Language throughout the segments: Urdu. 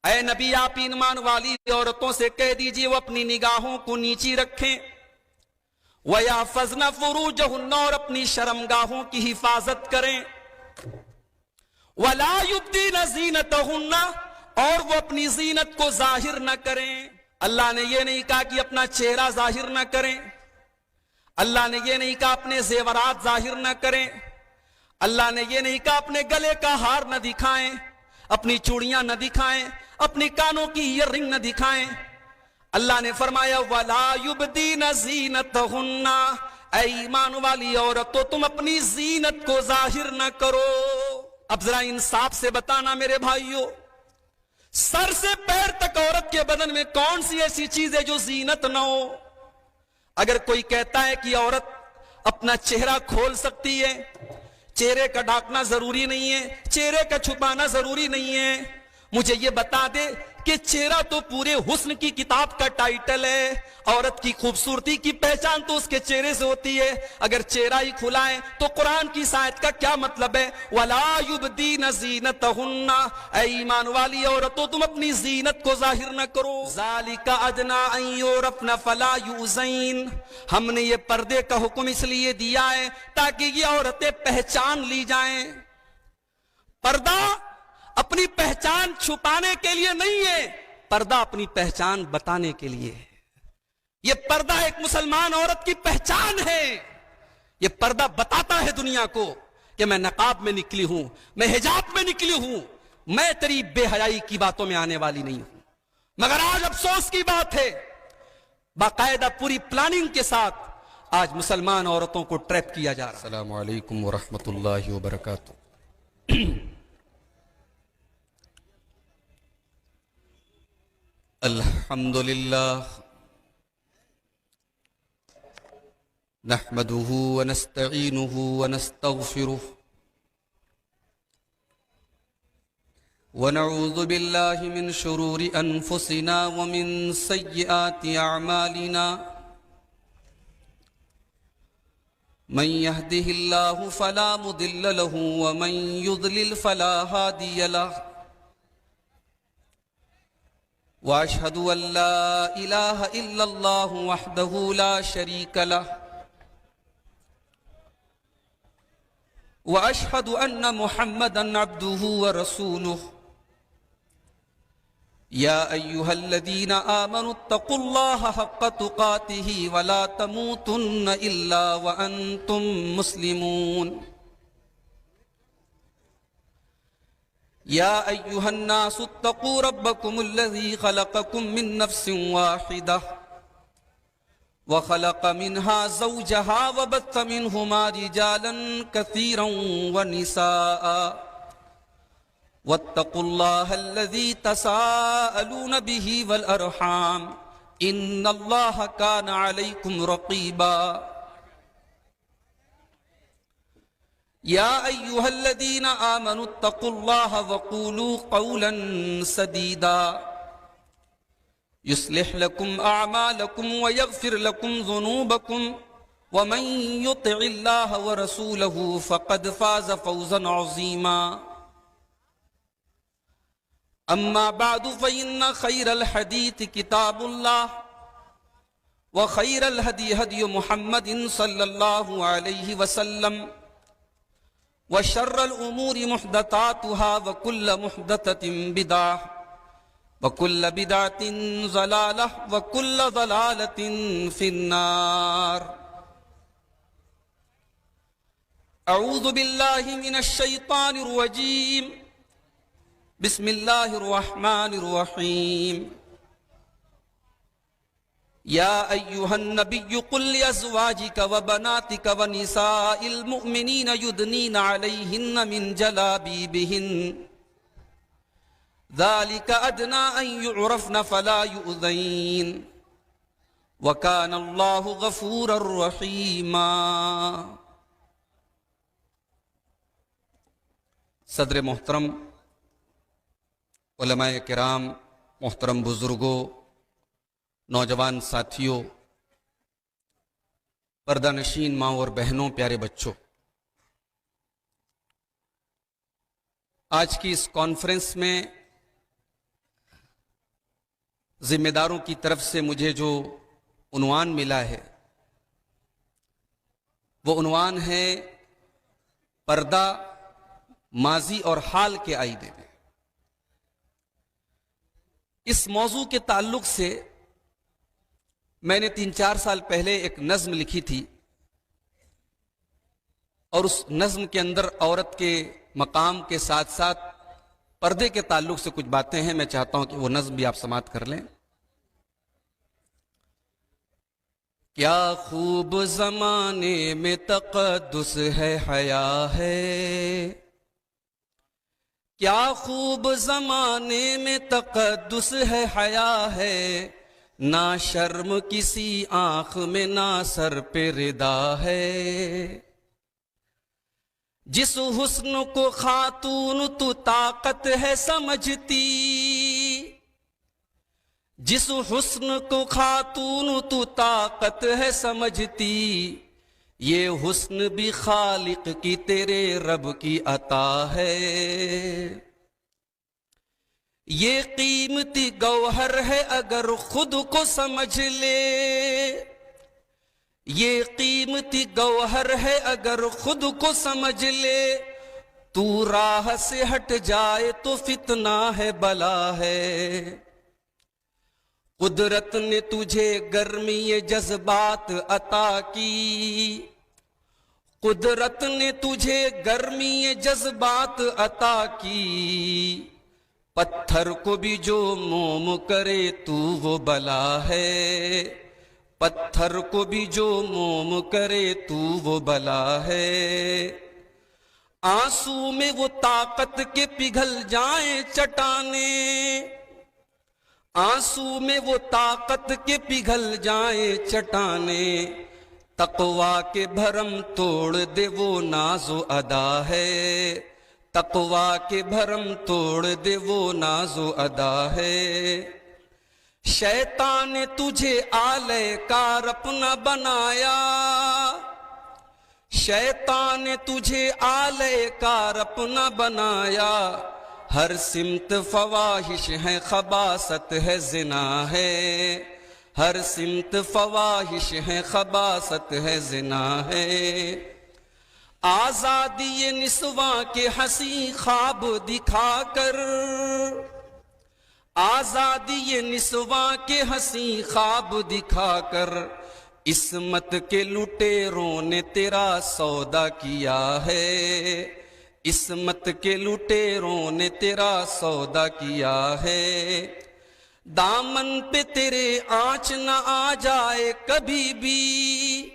اے نبی آپ ایمان والی عورتوں سے کہہ دیجئے وہ اپنی نگاہوں کو نیچی رکھیں، وَيَحْفَظْنَ فُرُوجَهُنَّ اور اپنی شرمگاہوں کی حفاظت کریں، وَلَا يُبْدِينَ زِينَتَهُنَّ اور وہ اپنی زینت کو ظاہر نہ کریں۔ اللہ نے یہ نہیں کہا کہ اپنا چہرہ ظاہر نہ کریں، اللہ نے یہ نہیں کہا اپنے زیورات ظاہر نہ کریں، اللہ نے یہ نہیں کہا اپنے گلے کا ہار نہ دکھائیں، اپنی چوڑیاں نہ دکھائیں، اپنی کانوں کی ایئر رنگ نہ دکھائیں۔ اللہ نے فرمایا وَلَا يُبْدِينَ زِينَتَهُنَّ، اے ایمان والی عورتوں تم اپنی زینت کو ظاہر نہ کرو۔ اب ذرا انصاف سے بتانا میرے بھائیوں، سر سے پیر تک عورت کے بدن میں کون سی ایسی چیز ہے جو زینت نہ ہو؟ اگر کوئی کہتا ہے کہ عورت اپنا چہرہ کھول سکتی ہے، چہرے کا ڈھانکنا ضروری نہیں ہے، چہرے کا چھپانا ضروری نہیں ہے، مجھے یہ بتا دے کہ چہرہ تو پورے حسن کی کتاب کا ٹائٹل ہے، عورت کی خوبصورتی کی پہچان تو اس کے چہرے سے ہوتی ہے۔ اگر چہرہ ہی کھلا ہے تو قرآن کی اس آیت کا کیا مطلب ہے؟ وَلَا يُبْدِينَ زِينَتَهُنَّ، اے ایمان والی عورتوں تم اپنی زینت کو ظاہر نہ کرو۔ ذَلِكَ أَدْنَىٰ أَن يُعْرَفْنَ فَلَا يُؤْذَيْنَ، ہم نے یہ پردے کا حکم اس لیے دیا ہے تاکہ یہ عورتیں پہچان لی جائیں۔ پردہ اپنی پہچان چھپانے کے لیے نہیں ہے، پردہ اپنی پہچان بتانے کے لیے ہے۔ یہ پردہ ایک مسلمان عورت کی پہچان ہے، یہ پردہ بتاتا ہے دنیا کو کہ میں نقاب میں نکلی ہوں، میں حجاب میں نکلی ہوں، میں تیری بے حیائی کی باتوں میں آنے والی نہیں ہوں۔ مگر آج افسوس کی بات ہے، باقاعدہ پوری پلاننگ کے ساتھ آج مسلمان عورتوں کو ٹریپ کیا جا رہا ہے۔ السلام علیکم ورحمۃ اللہ وبرکاتہ۔ الحمد للہ نحمده ونستعینه ونستغفره ونعوذ باللہ من شرور انفسنا ومن سیئات اعمالنا من يهده الله فلا مضل له ومن يضلل فلا هادي له واشهد ان لا اله الا الله وحده لا شريك له واشهد ان محمدا عبده ورسوله يا ايها الذين امنوا اتقوا الله حق تقاته ولا تموتن الا وانتم مسلمون يا أيها الناس اتقوا ربكم الذي خلقكم من نفس واحدة وخلق منها زوجها وبث منهما رجالا كثيرا ونساء واتقوا الله الذي تساءلون به والأرحام إن الله كان عليكم رقيبا يا أيها الذين آمنوا اتقوا الله وقولوا قولا سديدا يصلح لكم أعمالكم ويغفر لكم ذنوبكم ومن يطع الله ورسوله فقد فاز فوزا عظيما أما بعد فإن خير الحديث كتاب الله وخير الهدي هدي محمد صلى الله عليه وسلم وشر الأمور محدثاتها وكل محدثة بدعة وكل بدعة ضلالة وكل ضلالة في النار أعوذ بالله من الشيطان الرجيم بسم الله الرحمن الرحيم يا أيها النبي قل لأزواجك وبناتك ونساء المؤمنين يدنين عليهن من جلابيبهن ذلك أدنى أن يعرفن فلا يؤذين وكان الله غفورا رحيما۔ صدر محترم، علماء کرام، محترم بزرگوں، نوجوان ساتھیوں، پردہ نشین ماں اور بہنوں، پیارے بچوں، آج کی اس کانفرنس میں ذمہ داروں کی طرف سے مجھے جو عنوان ملا ہے وہ عنوان ہے پردہ ماضی اور حال کے آئینے میں۔ اس موضوع کے تعلق سے میں نے 3-4 سال پہلے ایک نظم لکھی تھی، اور اس نظم کے اندر عورت کے مقام کے ساتھ ساتھ پردے کے تعلق سے کچھ باتیں ہیں۔ میں چاہتا ہوں کہ وہ نظم بھی آپ سماعت کر لیں۔ کیا خوب زمانے میں تقدس ہے حیا ہے، کیا خوب زمانے میں تقدس ہے حیا ہے، نہ شرم کسی آنکھ میں نہ سر پہ ردا ہے۔ جس حسن کو خاتون تو طاقت ہے سمجھتی، جس حسن کو خاتون تو طاقت ہے سمجھتی، یہ حسن بھی خالق کی تیرے رب کی عطا ہے۔ یہ قیمتی گوہر ہے اگر خود کو سمجھ لے، یہ قیمتی گوہر ہے اگر خود کو سمجھ لے، تو راہ سے ہٹ جائے تو فتنہ ہے بلا ہے۔ قدرت نے تجھے گرمی جذبات عطا کی، قدرت نے تجھے گرمی جذبات عطا کی، پتھر کو بھی جو موم کرے تو وہ بلا ہے، پتھر کو بھی جو موم کرے تو وہ بلا ہے۔ آنسو میں وہ طاقت کے پگھل جائیں چٹانیں، آنسو میں وہ طاقت کے پگھل جائیں چٹانیں، تقویٰ کے بھرم توڑ دے وہ ناز و ادا ہے، تقویٰ کے بھرم توڑ دے وہ ناز و ادا ہے۔ شیطان نے تجھے آلے کار اپنا بنایا، شیطان نے تجھے آلے کار اپنا بنایا، ہر سمت فواہش ہے خباثت ہے زنا ہے، ہر سمت فواہش ہے خباثت ہے زنا ہے۔ آزادی نسواں کے ہنسی خواب دکھا کر، آزادی نسواں کے ہنسی خواب دکھا کر، عصمت کے لٹیروں نے تیرا سودا کیا ہے، عصمت کے لٹیروں نے تیرا سودا کیا ہے۔ دامن پہ تیرے آنچ نہ آ جائے کبھی بھی،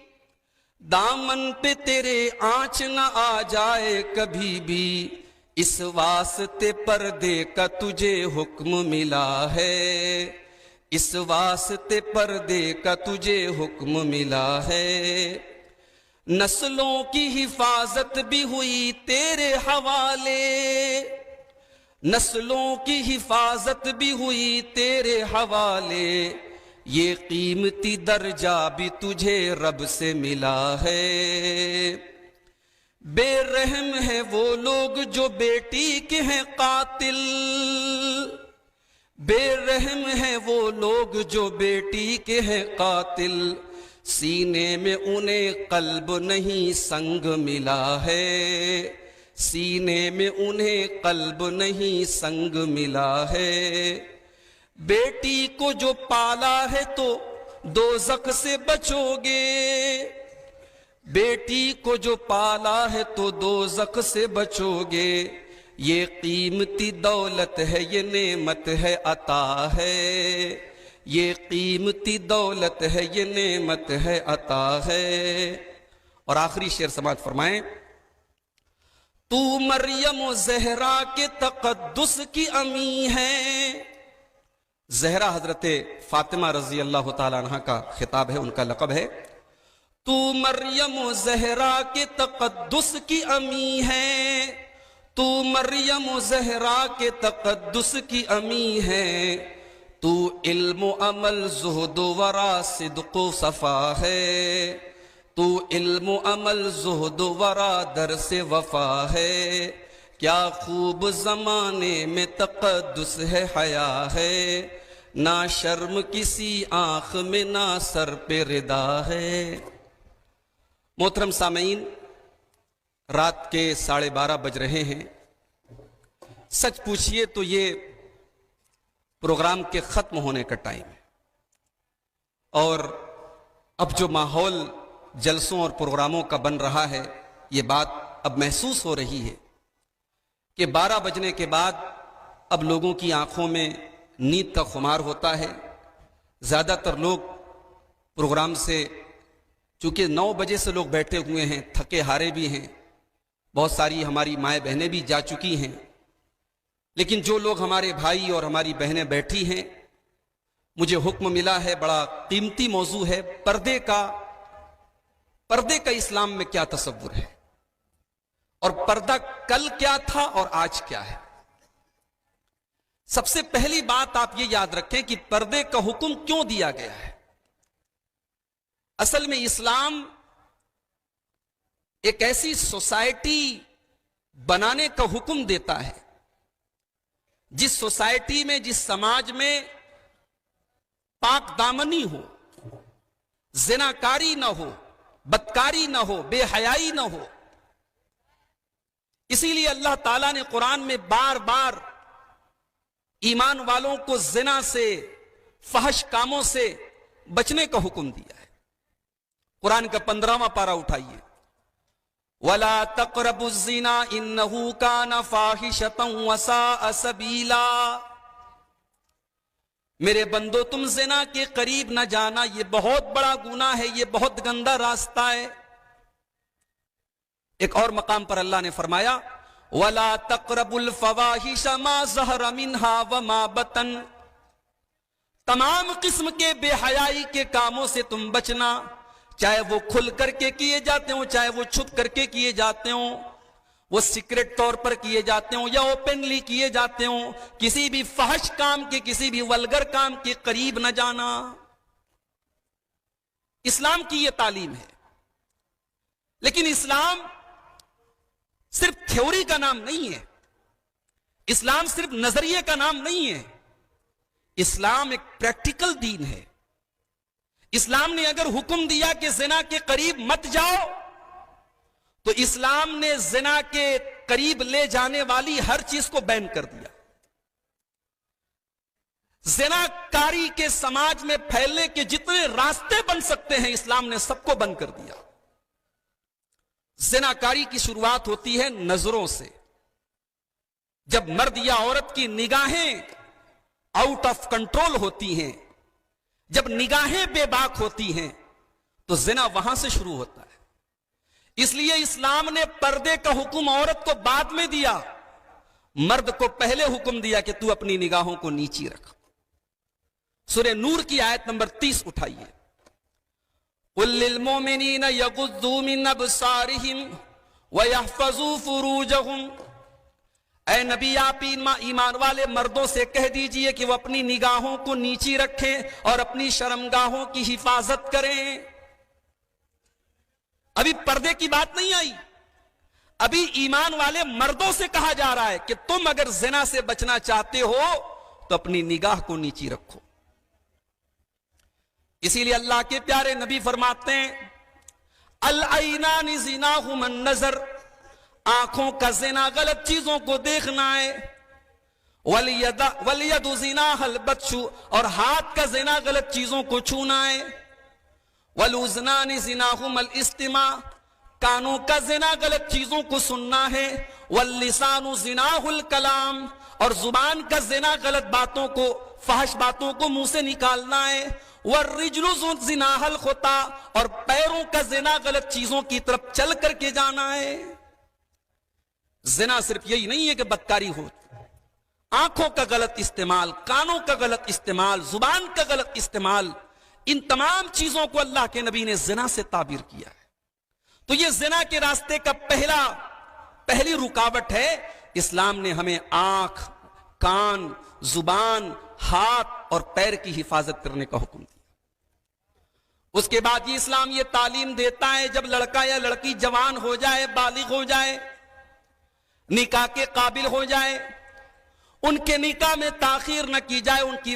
دامن پہ تیرے آنچ نہ آ جائے کبھی بھی، اس واسطے پردے کا تجھے حکم ملا ہے، اس واسطے پردے کا تجھے حکم ملا ہے۔ نسلوں کی حفاظت بھی ہوئی تیرے حوالے، نسلوں کی حفاظت بھی ہوئی تیرے حوالے، یہ قیمتی درجہ بھی تجھے رب سے ملا ہے۔ بے رحم ہے وہ لوگ جو بیٹی کے ہیں قاتل، بے رحم ہے وہ لوگ جو بیٹی کے ہیں قاتل، سینے میں انہیں قلب نہیں سنگ ملا ہے، سینے میں انہیں قلب نہیں سنگ ملا ہے۔ بیٹی کو جو پالا ہے تو دوزخ سے بچو گے، بیٹی کو جو پالا ہے تو دوزخ سے بچو گے، یہ قیمتی دولت ہے، یہ نعمت ہے، عطا ہے، یہ قیمتی دولت ہے، یہ نعمت ہے، عطا ہے۔ اور آخری شعر سماعت فرمائیں۔ تو مریم و زہرا کے تقدس کی امی ہے، زہرا حضرت فاطمہ رضی اللہ تعالی عنہ کا خطاب ہے، ان کا لقب ہے۔ تو مریم و زہرا کے تقدس کی امی ہے، تو مریم و زہرا کے تقدس کی امی ہے، تو علم و عمل زہد و ورا صدق و صفا ہے، تو علم و عمل زہد و ورا درس وفا ہے۔ کیا خوب زمانے میں تقدس ہے، حیا ہے، نہ شرم کسی آنکھ میں نہ سر پہ ردا ہے۔ محترم سامعین، رات کے 12:30 بج رہے ہیں۔ سچ پوچھئے تو یہ پروگرام کے ختم ہونے کا ٹائم ہے، اور اب جو ماحول جلسوں اور پروگراموں کا بن رہا ہے، یہ بات اب محسوس ہو رہی ہے کہ 12 بجنے کے بعد اب لوگوں کی آنکھوں میں نیند کا خمار ہوتا ہے۔ زیادہ تر لوگ پروگرام سے، چونکہ 9 بجے سے لوگ بیٹھے ہوئے ہیں، تھکے ہارے بھی ہیں، بہت ساری ہماری مائیں بہنیں بھی جا چکی ہیں، لیکن جو لوگ ہمارے بھائی اور ہماری بہنیں بیٹھی ہیں، مجھے حکم ملا ہے، بڑا قیمتی موضوع ہے، پردے کا اسلام میں کیا تصور ہے، اور پردہ کل کیا تھا اور آج کیا ہے۔ سب سے پہلی بات آپ یہ یاد رکھیں کہ پردے کا حکم کیوں دیا گیا ہے۔ اصل میں اسلام ایک ایسی سوسائٹی بنانے کا حکم دیتا ہے جس سوسائٹی میں، جس سماج میں پاک دامنی ہو، زناکاری نہ ہو، بدکاری نہ ہو، بے حیائی نہ ہو۔ اسی لیے اللہ تعالیٰ نے قرآن میں بار بار ایمان والوں کو زنا سے، فحش کاموں سے بچنے کا حکم دیا ہے۔ قرآن کا 15واں پارہ اٹھائیے، وَلَا تَقْرَبُوا الزِّنَا إِنَّهُ كَانَ فَاحِشَةً وَسَاءَ سَبِيلًا۔ میرے بندو، تم زنا کے قریب نہ جانا، یہ بہت بڑا گناہ ہے، یہ بہت گندا راستہ ہے۔ ایک اور مقام پر اللہ نے فرمایا، وَلَا تَقْرَبُوا الْفَوَاحِشَ مَا ظَهَرَ مِنْهَا وَمَا بَطَنَ۔ تمام قسم کے بے حیائی کے کاموں سے تم بچنا، چاہے وہ کھل کر کے کیے جاتے ہوں، چاہے وہ چھپ کر کے کیے جاتے ہوں، وہ سیکرٹ طور پر کیے جاتے ہوں یا اوپنلی کیے جاتے ہوں۔ کسی بھی فحش کام کے، کسی بھی ولگر کام کے قریب نہ جانا۔ اسلام کی یہ تعلیم ہے۔ لیکن اسلام صرف تھیوری کا نام نہیں ہے، اسلام صرف نظریے کا نام نہیں ہے، اسلام ایک پریکٹیکل دین ہے۔ اسلام نے اگر حکم دیا کہ زنا کے قریب مت جاؤ، تو اسلام نے زنا کے قریب لے جانے والی ہر چیز کو بین کر دیا۔ زنا کاری کے سماج میں پھیلنے کے جتنے راستے بن سکتے ہیں، اسلام نے سب کو بند کر دیا۔ زنا کاری کی شروعات ہوتی ہے نظروں سے۔ جب مرد یا عورت کی نگاہیں آؤٹ آف کنٹرول ہوتی ہیں، جب نگاہیں بے باک ہوتی ہیں، تو زنا وہاں سے شروع ہوتا ہے۔ اس لیے اسلام نے پردے کا حکم عورت کو بعد میں دیا، مرد کو پہلے حکم دیا کہ تو اپنی نگاہوں کو نیچی رکھ۔ سورہ نور کی آیت نمبر 30 اٹھائیے، قُل لِّلْمُؤْمِنِينَ يَغُضُّوا مِنْ أَبْصَارِهِمْ وَيَحْفَظُوا فُرُوجَهُمْ۔ اے نبی، آپ ایمان والے مردوں سے کہہ دیجئے کہ وہ اپنی نگاہوں کو نیچی رکھیں اور اپنی شرمگاہوں کی حفاظت کریں۔ ابھی پردے کی بات نہیں آئی، ابھی ایمان والے مردوں سے کہا جا رہا ہے کہ تم اگر زنا سے بچنا چاہتے ہو تو اپنی نگاہ کو نیچی رکھو۔ اسی لیے اللہ کے پیارے نبی فرماتے ہیں، العینان زناہما النظر، آنکھوں کا زنا غلط چیزوں کو دیکھنا ہے، والید زناہ البطش، اور ہاتھ کا زنا غلط چیزوں کو چھونا ہے، والاذنان زناہما الاستماع، کانوں کا زنا غلط چیزوں کو سننا ہے، واللسان زناہ الکلام، اور زبان کا زنا غلط باتوں کو، فحش باتوں کو منہ سے نکالنا ہے، والرجل زناہ الخطا، اور پیروں کا زنا غلط چیزوں کی طرف چل کر کے جانا ہے۔ زنا صرف یہی نہیں ہے کہ بدکاری ہو، آنکھوں کا غلط استعمال، کانوں کا غلط استعمال، زبان کا غلط استعمال، ان تمام چیزوں کو اللہ کے نبی نے زنا سے تعبیر کیا ہے۔ تو یہ زنا کے راستے کا پہلی رکاوٹ ہے۔ اسلام نے ہمیں آنکھ، کان، زبان، ہاتھ اور پیر کی حفاظت کرنے کا حکم دیا۔ اس کے بعد یہ اسلام یہ تعلیم دیتا ہے، جب لڑکا یا لڑکی جوان ہو جائے، بالغ ہو جائے، نکاح کے قابل ہو جائے، ان کے نکاح میں تاخیر نہ کی جائے، ان کی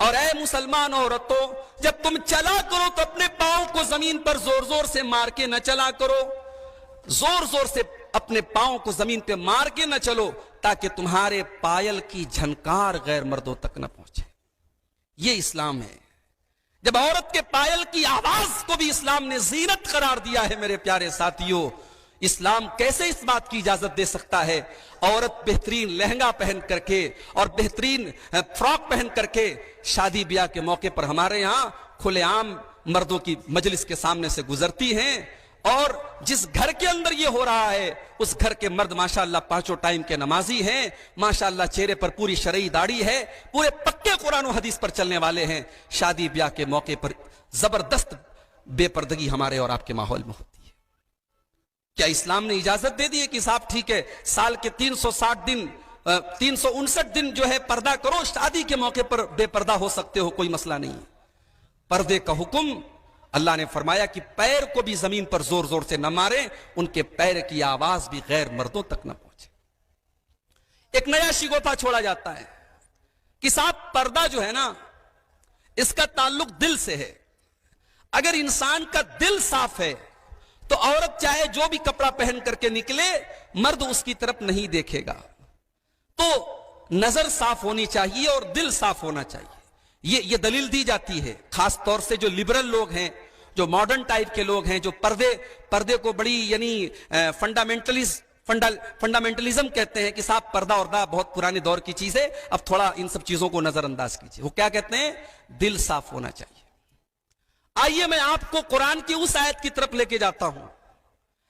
اور اے مسلمان عورتوں، جب تم چلا کرو تو اپنے پاؤں کو زمین پر زور زور سے مار کے نہ چلا کرو، زور زور سے اپنے پاؤں کو زمین پہ مار کے نہ چلو، تاکہ تمہارے پائل کی جھنکار غیر مردوں تک نہ پہنچے۔ یہ اسلام ہے۔ جب عورت کے پائل کی آواز کو بھی اسلام نے زینت قرار دیا ہے، میرے پیارے ساتھیوں، اسلام کیسے اس بات کی اجازت دے سکتا ہے عورت بہترین لہنگا پہن کر کے اور بہترین فراک پہن کر کے شادی بیاہ کے موقع پر ہمارے ہاں کھلے عام مردوں کی مجلس کے سامنے سے گزرتی ہیں، اور جس گھر کے اندر یہ ہو رہا ہے اس گھر کے مرد ماشاءاللہ پانچوں ٹائم کے نمازی ہیں، ماشاءاللہ چہرے پر پوری شرعی داڑھی ہے، پورے پکے قرآن و حدیث پر چلنے والے ہیں، شادی بیاہ کے موقع پر زبردست بے پردگی ہمارے اور آپ کے ماحول میں ہوتی ہے۔ کیا اسلام نے اجازت دے دی ہے کہ صاحب ٹھیک ہے سال کے 360 دن 359 دن جو ہے پردہ کرو، شادی کے موقع پر بے پردہ ہو سکتے ہو، کوئی مسئلہ نہیں ہے۔ پردے کا حکم اللہ نے فرمایا کہ پیر کو بھی زمین پر زور زور سے نہ ماریں، ان کے پیر کی آواز بھی غیر مردوں تک نہ پہنچے۔ ایک نیا شگوفہ چھوڑا جاتا ہے کہ صاحب پردہ جو ہے نا اس کا تعلق دل سے ہے۔ اگر انسان کا دل صاف ہے تو عورت چاہے جو بھی کپڑا پہن کر کے نکلے، مرد اس کی طرف نہیں دیکھے گا۔ تو نظر صاف ہونی چاہیے اور دل صاف ہونا چاہیے، یہ دلیل دی جاتی ہے۔ خاص طور سے جو لبرل لوگ ہیں، جو ماڈرن ٹائپ کے لوگ ہیں، جو پردے کو بڑی یعنی فنڈامنٹلزم کہتے ہیں کہ صاحب پردہ اردہ بہت پرانے دور کی چیز ہے، اب تھوڑا ان سب چیزوں کو نظر انداز کیجیے۔ وہ کیا کہتے ہیں؟ دل صاف ہونا چاہیے۔ آئیے میں آپ کو قرآن کی اس آیت کی طرف لے کے جاتا ہوں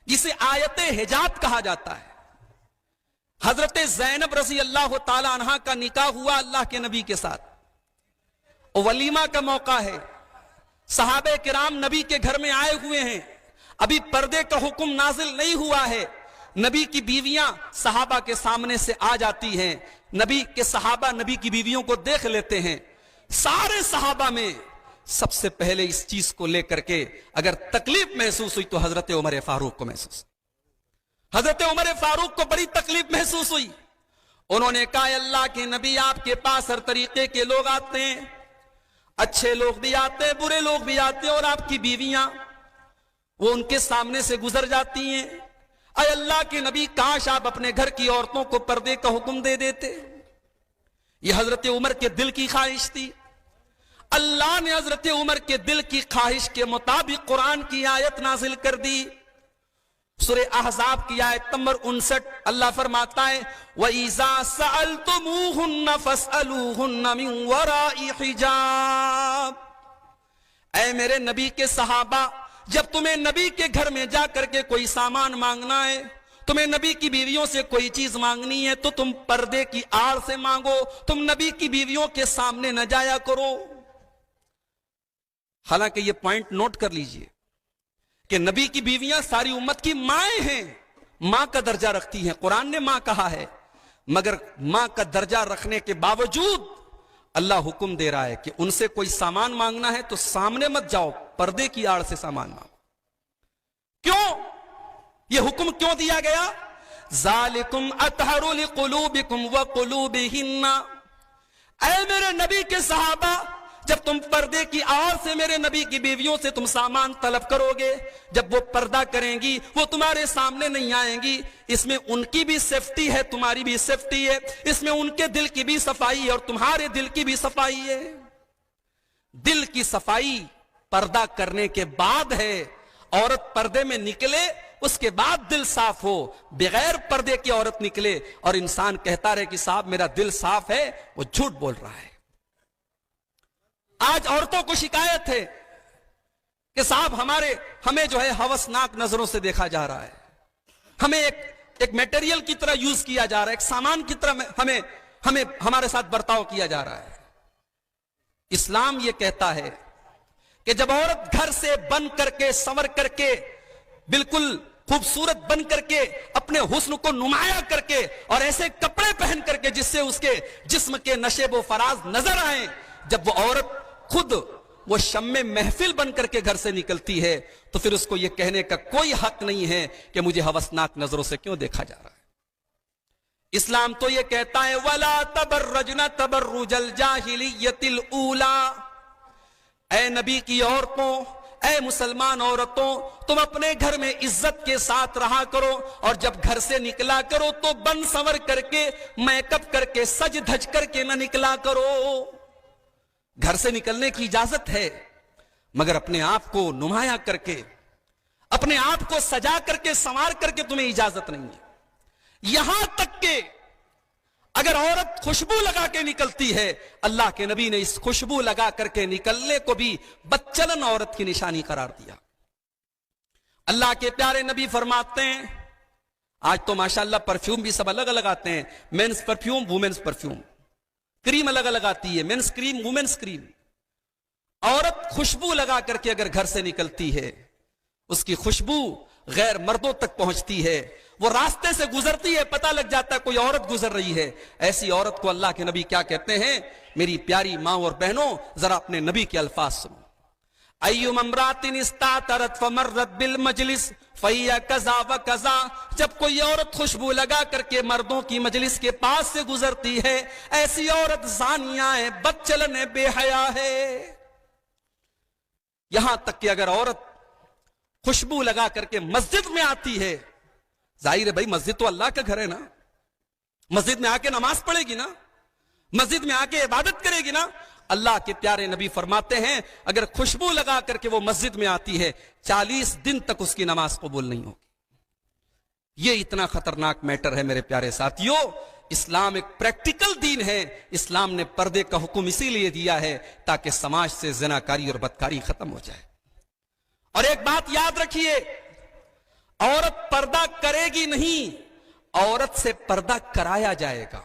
جسے آیت حجاب کہا جاتا ہے۔ حضرت زینب رضی اللہ تعالی عنہا کا نکاح ہوا اللہ کے نبی کے ساتھ، ولیمہ کا موقع ہے، صحابہ کرام نبی کے گھر میں آئے ہوئے ہیں، ابھی پردے کا حکم نازل نہیں ہوا ہے، نبی کی بیویاں صحابہ کے سامنے سے آ جاتی ہیں، نبی کے صحابہ نبی کی بیویوں کو دیکھ لیتے ہیں۔ سارے صحابہ میں سب سے پہلے اس چیز کو لے کر کے اگر تکلیف محسوس ہوئی تو حضرت عمر فاروق کو محسوس، حضرت عمر فاروق کو بڑی تکلیف محسوس ہوئی۔ انہوں نے کہا اللہ کے نبی آپ کے پاس ہر طریقے کے لوگ آتے ہیں، اچھے لوگ بھی آتے ہیں، برے لوگ بھی آتے ہیں، اور آپ کی بیویاں وہ ان کے سامنے سے گزر جاتی ہیں۔ اے اللہ کے نبی کاش آپ اپنے گھر کی عورتوں کو پردے کا حکم دے دیتے۔ یہ حضرت عمر کے دل کی خواہش تھی۔ اللہ نے حضرت عمر کے دل کی خواہش کے مطابق قرآن کی آیت نازل کر دی۔ سورہ احزاب کی آیت نمبر 59 اللہ فرماتا ہے وَإِذَا سَأَلْتُمُوهُنَّ فَاسْأَلُوهُنَّ مِنْ وَرَاءِ حِجَابٍ۔ اے میرے نبی کے صحابہ، جب تمہیں نبی کے گھر میں جا کر کے کوئی سامان مانگنا ہے، تمہیں نبی کی بیویوں سے کوئی چیز مانگنی ہے، تو تم پردے کی آڑ سے مانگو، تم نبی کی بیویوں کے سامنے نہ جایا کرو۔ حالانکہ یہ پوائنٹ نوٹ کر لیجئے کہ نبی کی بیویاں ساری امت کی مائیں ہیں، ماں کا درجہ رکھتی ہیں، قرآن نے ماں کہا ہے، مگر ماں کا درجہ رکھنے کے باوجود اللہ حکم دے رہا ہے کہ ان سے کوئی سامان مانگنا ہے تو سامنے مت جاؤ، پردے کی آڑ سے سامان مانگو۔ کیوں یہ حکم کیوں دیا گیا؟ ذالکم اطہر لقلوبکم وقلوبہن۔ اے میرے نبی کے صحابہ، جب تم پردے کی آڑ سے میرے نبی کی بیویوں سے تم سامان طلب کرو گے، جب وہ پردہ کریں گی وہ تمہارے سامنے نہیں آئیں گی، اس میں ان کی بھی سیفٹی ہے، تمہاری بھی سیفٹی ہے، اس میں ان کے دل کی بھی صفائی ہے اور تمہارے دل کی بھی صفائی ہے۔ دل کی صفائی پردہ کرنے کے بعد ہے۔ عورت پردے میں نکلے اس کے بعد دل صاف ہو، بغیر پردے کی عورت نکلے اور انسان کہتا رہے کہ صاحب میرا دل صاف ہے، وہ جھوٹ بول رہا ہے۔ آج عورتوں کو شکایت ہے کہ صاحب ہمیں جو ہے ہوسناک نظروں سے دیکھا جا رہا ہے، ہمیں ایک میٹیریل کی طرح یوز کیا جا رہا ہے، ایک سامان کی طرح ہمارے ساتھ برتاؤ کیا جا رہا ہے۔ اسلام یہ کہتا ہے کہ جب عورت گھر سے بن کر کے سنور کر کے بالکل خوبصورت بن کر کے اپنے حسن کو نمایاں کر کے اور ایسے کپڑے پہن کر کے جس سے اس کے جسم کے نشیب و فراز نظر آئیں، جب وہ عورت خود وہ شمع محفل بن کر کے گھر سے نکلتی ہے تو پھر اس کو یہ کہنے کا کوئی حق نہیں ہے کہ مجھے ہوسناک نظروں سے کیوں دیکھا جا رہا ہے۔ اسلام تو یہ کہتا ہے وَلَا تَبَرَّجْنَ تَبَرُّجَ الْجَاهِلِيَّةِ الْأُولَى، اے نبی کی عورتوں، اے مسلمان عورتوں، تم اپنے گھر میں عزت کے ساتھ رہا کرو، اور جب گھر سے نکلا کرو تو بن سنور کر کے، میک اپ کر کے، سج دھج کر کے نہ نکلا کرو۔ گھر سے نکلنے کی اجازت ہے، مگر اپنے آپ کو نمایاں کر کے، اپنے آپ کو سجا کر کے، سنوار کر کے تمہیں اجازت نہیں ہے۔ یہاں تک کہ اگر عورت خوشبو لگا کے نکلتی ہے، اللہ کے نبی نے اس خوشبو لگا کر کے نکلنے کو بھی بدچلن عورت کی نشانی قرار دیا۔ اللہ کے پیارے نبی فرماتے ہیں، آج تو ماشاءاللہ پرفیوم بھی سب الگ الگ آتے ہیں، مینز پرفیوم، وومنز پرفیوم، کریم الگ الگ آتی ہے، مینز کریم، وومنز کریم۔ عورت خوشبو لگا کر کے اگر گھر سے نکلتی ہے، اس کی خوشبو غیر مردوں تک پہنچتی ہے، وہ راستے سے گزرتی ہے، پتہ لگ جاتا ہے کوئی عورت گزر رہی ہے۔ ایسی عورت کو اللہ کے نبی کیا کہتے ہیں؟ میری پیاری ماں اور بہنوں، ذرا اپنے نبی کے الفاظ سنو۔ ایُّم امرأۃ استعطرت فمرت بالمجلس فہی کذا وکذا، جب کوئی عورت خوشبو لگا کر کے مردوں کی مجلس کے پاس سے گزرتی ہے، ایسی عورت زانیہ ہے، بدچلن ہے، بے حیا ہے۔ یہاں تک کہ اگر عورت خوشبو لگا کر کے مسجد میں آتی ہے، ظاہر ہے بھائی مسجد تو اللہ کا گھر ہے نا، مسجد میں آ کے نماز پڑھے گی نا، مسجد میں آ کے عبادت کرے گی نا۔ اللہ کے پیارے نبی فرماتے ہیں اگر خوشبو لگا کر کے وہ مسجد میں آتی ہے، 40 دن تک اس کی نماز قبول نہیں ہوگی۔ یہ اتنا خطرناک میٹر ہے میرے پیارے ساتھیو۔ اسلام ایک پریکٹیکل دین ہے۔ اسلام نے پردے کا حکم اسی لیے دیا ہے تاکہ سماج سے زناکاری اور بدکاری ختم ہو جائے۔ اور ایک بات یاد رکھیے، عورت پردہ کرے گی نہیں، عورت سے پردہ کرایا جائے گا۔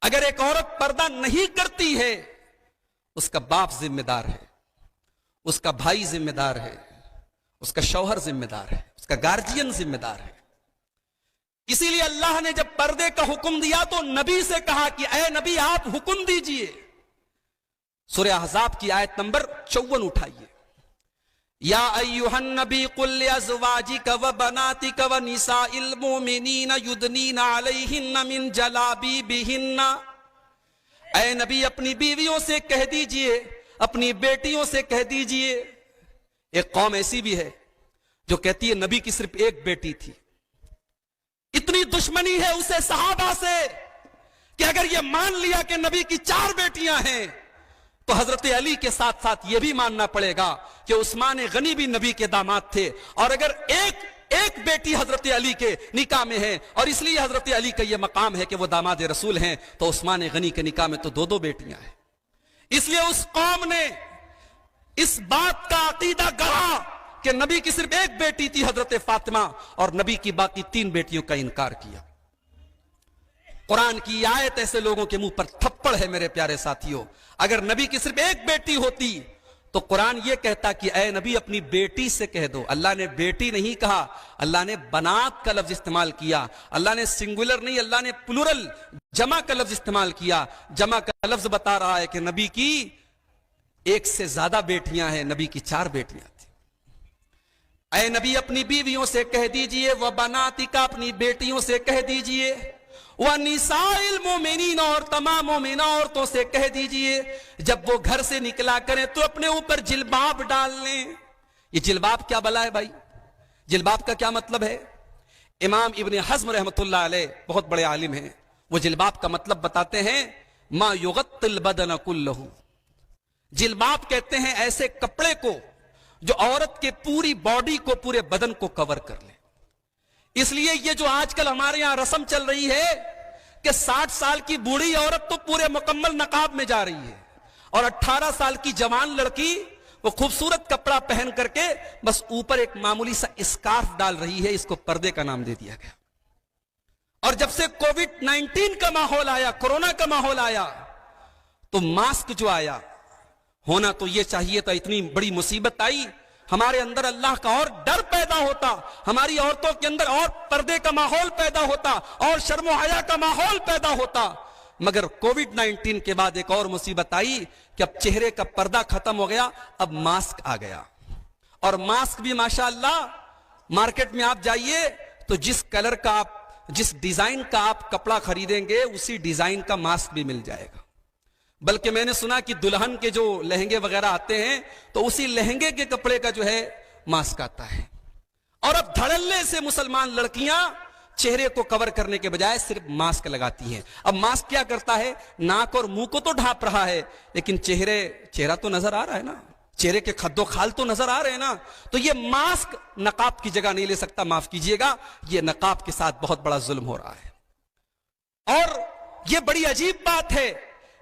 اگر ایک عورت پردہ نہیں کرتی ہے، اس کا باپ ذمہ دار ہے، اس کا بھائی ذمہ دار ہے، اس کا شوہر ذمہ دار ہے، اس کا گارجین ذمہ دار ہے۔ اسی لیے اللہ نے جب پردے کا حکم دیا تو نبی سے کہا کہ اے نبی آپ حکم دیجئے۔ سورہ احزاب کی آیت نمبر 54 اٹھائیے۔ یا ایھا النبی قل لازواجک وبناتک ونساء المؤمنین یدنین علیہن من جلابیبہن، اے نبی اپنی بیویوں سے کہہ دیجئے، اپنی بیٹیوں سے کہہ دیجئے۔ ایک قوم ایسی بھی ہے جو کہتی ہے نبی کی صرف ایک بیٹی تھی، اتنی دشمنی ہے اسے صحابہ سے کہ اگر یہ مان لیا کہ نبی کی 4 بیٹیاں ہیں تو حضرت علی کے ساتھ ساتھ یہ بھی ماننا پڑے گا کہ عثمان غنی بھی نبی کے داماد تھے، اور اگر ایک بیٹی حضرت علی کے نکاح میں ہے اور اس لیے حضرت علی کا یہ مقام ہے کہ وہ داماد رسول ہیں، تو عثمان غنی کے نکاح میں تو 2 بیٹیاں ہیں۔ اس لیے اس قوم نے اس بات کا عقیدہ گڑھا کہ نبی کی صرف ایک بیٹی تھی حضرت فاطمہ، اور نبی کی باقی 3 بیٹیوں کا انکار کیا۔ قرآن کی آیت ایسے لوگوں کے منہ پر تھپڑ ہے میرے پیارے ساتھیوں۔ اگر نبی کی صرف ایک بیٹی ہوتی تو قرآن یہ کہتا کہ اے نبی اپنی بیٹی سے کہہ دو۔ اللہ نے بیٹی نہیں کہا، اللہ نے بنات کا لفظ استعمال کیا۔ اللہ نے سنگولر نہیں، اللہ نے پلورل جمع کا لفظ استعمال کیا۔ جمع کا لفظ بتا رہا ہے کہ نبی کی 1 سے زیادہ بیٹیاں ہیں، نبی کی 4 بیٹیاں تھیں۔ اے نبی اپنی بیویوں سے کہہ دیجئے، وبناتک اپنی بیٹیوں سے کہہ دیجئے، وَنِسَاءِ الْمُؤْمِنِينَ اور تمام مومنہ عورتوں سے کہہ دیجئے جب وہ گھر سے نکلا کریں تو اپنے اوپر جلباب ڈال لیں۔ یہ جلباب کیا بلا ہے بھائی؟ جلباب کا کیا مطلب ہے؟ امام ابن حزم رحمۃ اللہ علیہ بہت بڑے عالم ہیں، وہ جلباب کا مطلب بتاتے ہیں ما یغطی البدن کلہ۔ جلباب کہتے ہیں ایسے کپڑے کو جو عورت کے پوری باڈی کو، پورے بدن کو کور کر لے۔ اس لیے یہ جو آج کل ہمارے یہاں رسم چل رہی ہے کہ 60 سال کی بوڑھی عورت تو پورے مکمل نقاب میں جا رہی ہے، اور 18 سال کی جوان لڑکی وہ خوبصورت کپڑا پہن کر کے بس اوپر ایک معمولی سا اسکارف ڈال رہی ہے، اس کو پردے کا نام دے دیا گیا۔ اور جب سے کووڈ-19 کا ماحول آیا، کورونا کا ماحول آیا، تو ماسک جو آیا، ہونا تو یہ چاہیے تھا، اتنی بڑی مصیبت آئی، ہمارے اندر اللہ کا اور ڈر پیدا ہوتا، ہماری عورتوں کے اندر اور پردے کا ماحول پیدا ہوتا، اور شرم و حیا کا ماحول پیدا ہوتا۔ مگر کووڈ-19 کے بعد ایک اور مصیبت آئی کہ اب چہرے کا پردہ ختم ہو گیا، اب ماسک آ گیا۔ اور ماسک بھی ماشاءاللہ مارکیٹ میں آپ جائیے تو جس کلر کا آپ جس ڈیزائن کا آپ کپڑا خریدیں گے اسی ڈیزائن کا ماسک بھی مل جائے گا. بلکہ میں نے سنا کہ دلہن کے جو لہنگے وغیرہ آتے ہیں تو اسی لہنگے کے کپڑے کا جو ہے ماسک آتا ہے. اور اب دھڑلے سے مسلمان لڑکیاں چہرے کو کور کرنے کے بجائے صرف ماسک لگاتی ہیں. اب ماسک کیا کرتا ہے؟ ناک اور منہ کو تو ڈھانپ رہا ہے لیکن چہرہ تو نظر آ رہا ہے نا, چہرے کے خد و خال تو نظر آ رہے ہیں نا. تو یہ ماسک نقاب کی جگہ نہیں لے سکتا, معاف کیجئے گا, یہ نقاب کے ساتھ بہت بڑا ظلم ہو رہا ہے. اور یہ بڑی عجیب بات ہے